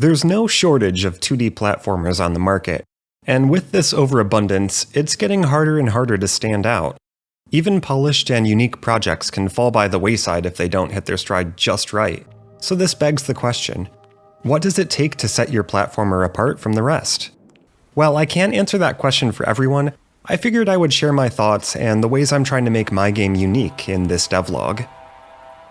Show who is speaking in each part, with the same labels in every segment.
Speaker 1: There's no shortage of 2D platformers on the market, and with this overabundance, it's getting harder and harder to stand out. Even polished and unique projects can fall by the wayside if they don't hit their stride just right. So this begs the question, what does it take to set your platformer apart from the rest? While I can't answer that question for everyone, I figured I would share my thoughts and the ways I'm trying to make my game unique in this devlog.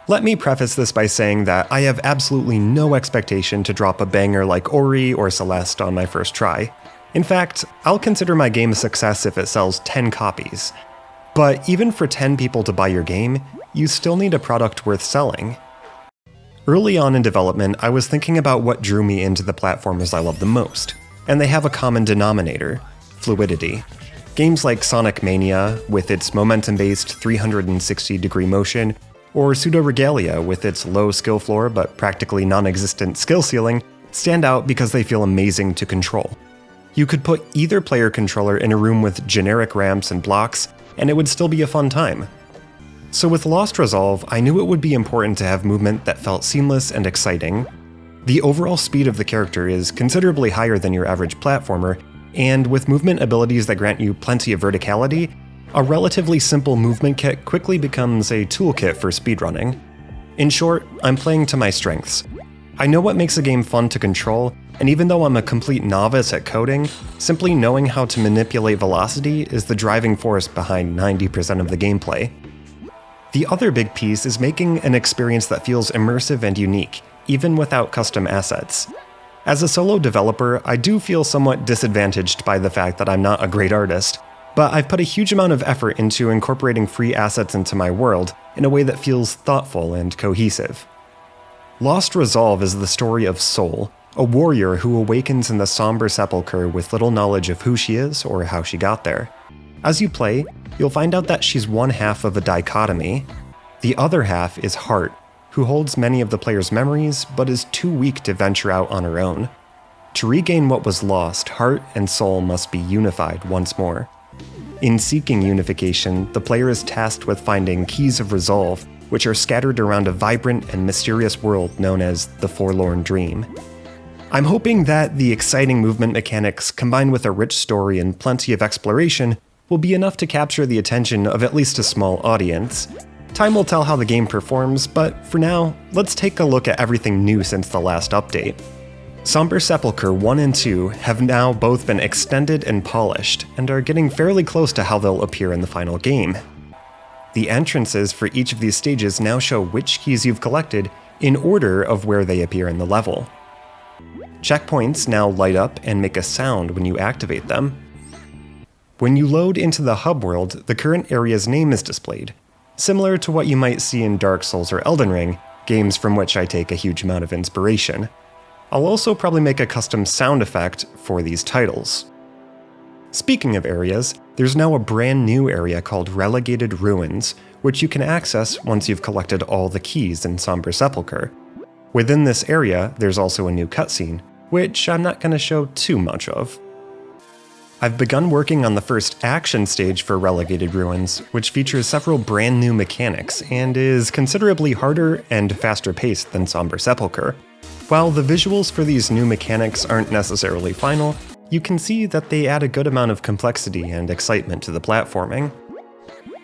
Speaker 1: Let me preface this by saying that I have absolutely no expectation to drop a banger like Ori or Celeste on my first try. In fact, I'll consider my game a success if it sells 10 copies. But even for 10 people to buy your game, you still need a product worth selling. Early on in development, I was thinking about what drew me into the platformers I love the most, and they have a common denominator: fluidity. Games like Sonic Mania, with its momentum-based 360-degree motion, or Pseudo Regalia, with its low skill floor but practically non-existent skill ceiling, stand out because they feel amazing to control. You could put either player controller in a room with generic ramps and blocks, and it would still be a fun time. So with Lost Resolve, I knew it would be important to have movement that felt seamless and exciting. The overall speed of the character is considerably higher than your average platformer, and with movement abilities that grant you plenty of verticality, a relatively simple movement kit quickly becomes a toolkit for speedrunning. In short, I'm playing to my strengths. I know what makes a game fun to control, and even though I'm a complete novice at coding, simply knowing how to manipulate velocity is the driving force behind 90% of the gameplay. The other big piece is making an experience that feels immersive and unique, even without custom assets. As a solo developer, I do feel somewhat disadvantaged by the fact that I'm not a great artist, but I've put a huge amount of effort into incorporating free assets into my world in a way that feels thoughtful and cohesive. Lost Resolve is the story of Soul, a warrior who awakens in the somber sepulchre with little knowledge of who she is or how she got there. As you play, you'll find out that she's one half of a dichotomy. The other half is Heart, who holds many of the player's memories but is too weak to venture out on her own. To regain what was lost, Heart and Soul must be unified once more. In seeking unification, the player is tasked with finding keys of resolve, which are scattered around a vibrant and mysterious world known as the Forlorn Dream. I'm hoping that the exciting movement mechanics, combined with a rich story and plenty of exploration, will be enough to capture the attention of at least a small audience. Time will tell how the game performs, but for now, let's take a look at everything new since the last update. Somber Sepulchre 1 and 2 have now both been extended and polished, and are getting fairly close to how they'll appear in the final game. The entrances for each of these stages now show which keys you've collected in order of where they appear in the level. Checkpoints now light up and make a sound when you activate them. When you load into the hub world, the current area's name is displayed, similar to what you might see in Dark Souls or Elden Ring, games from which I take a huge amount of inspiration. I'll also probably make a custom sound effect for these titles. Speaking of areas, there's now a brand new area called Relegated Ruins, which you can access once you've collected all the keys in Somber Sepulchre. Within this area, there's also a new cutscene, which I'm not going to show too much of. I've begun working on the first action stage for Relegated Ruins, which features several brand new mechanics and is considerably harder and faster paced than Somber Sepulchre. While the visuals for these new mechanics aren't necessarily final, you can see that they add a good amount of complexity and excitement to the platforming.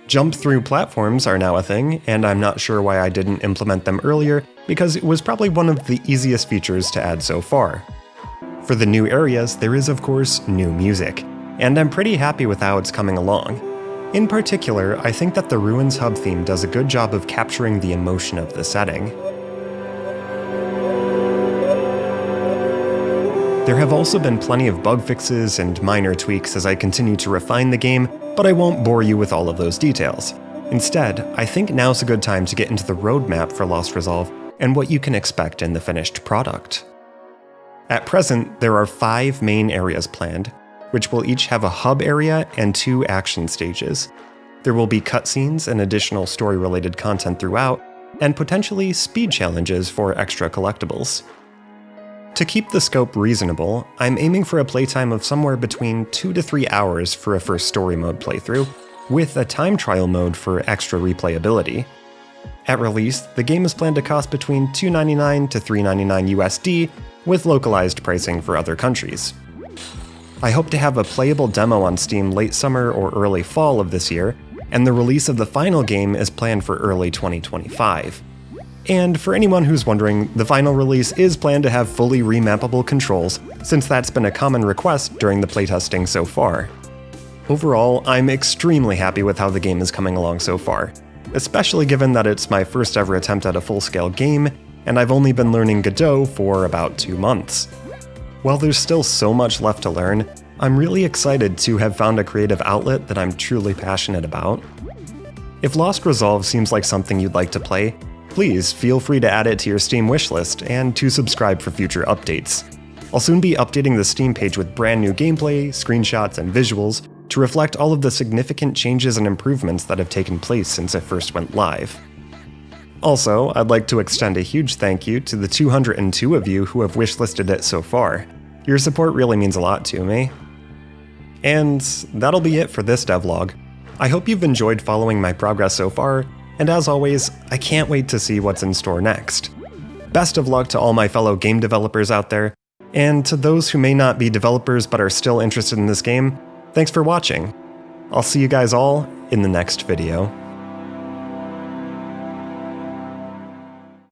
Speaker 1: Jump-through platforms are now a thing, and I'm not sure why I didn't implement them earlier, because it was probably one of the easiest features to add so far. For the new areas, there is of course new music, and I'm pretty happy with how it's coming along. In particular, I think that the Ruins hub theme does a good job of capturing the emotion of the setting. There have also been plenty of bug fixes and minor tweaks as I continue to refine the game, but I won't bore you with all of those details. Instead, I think now's a good time to get into the roadmap for Lost Resolve and what you can expect in the finished product. At present, there are 5 main areas planned, which will each have a hub area and 2 action stages. There will be cutscenes and additional story-related content throughout, and potentially speed challenges for extra collectibles. To keep the scope reasonable, I'm aiming for a playtime of somewhere between 2 to 3 hours for a first story mode playthrough, with a time trial mode for extra replayability. At release, the game is planned to cost between $2.99 to $3.99 USD, with localized pricing for other countries. I hope to have a playable demo on Steam late summer or early fall of this year, and the release of the final game is planned for early 2025. And for anyone who's wondering, the final release is planned to have fully remappable controls, since that's been a common request during the playtesting so far. Overall, I'm extremely happy with how the game is coming along so far, especially given that it's my first ever attempt at a full-scale game, and I've only been learning Godot for about 2 months. While there's still so much left to learn, I'm really excited to have found a creative outlet that I'm truly passionate about. If Lost Resolve seems like something you'd like to play, please feel free to add it to your Steam wishlist and to subscribe for future updates. I'll soon be updating the Steam page with brand new gameplay, screenshots, and visuals to reflect all of the significant changes and improvements that have taken place since it first went live. Also, I'd like to extend a huge thank you to the 202 of you who have wishlisted it so far. Your support really means a lot to me. And that'll be it for this devlog. I hope you've enjoyed following my progress so far, and as always, I can't wait to see what's in store next. Best of luck to all my fellow game developers out there, and to those who may not be developers but are still interested in this game, thanks for watching. I'll see you guys all in the next video.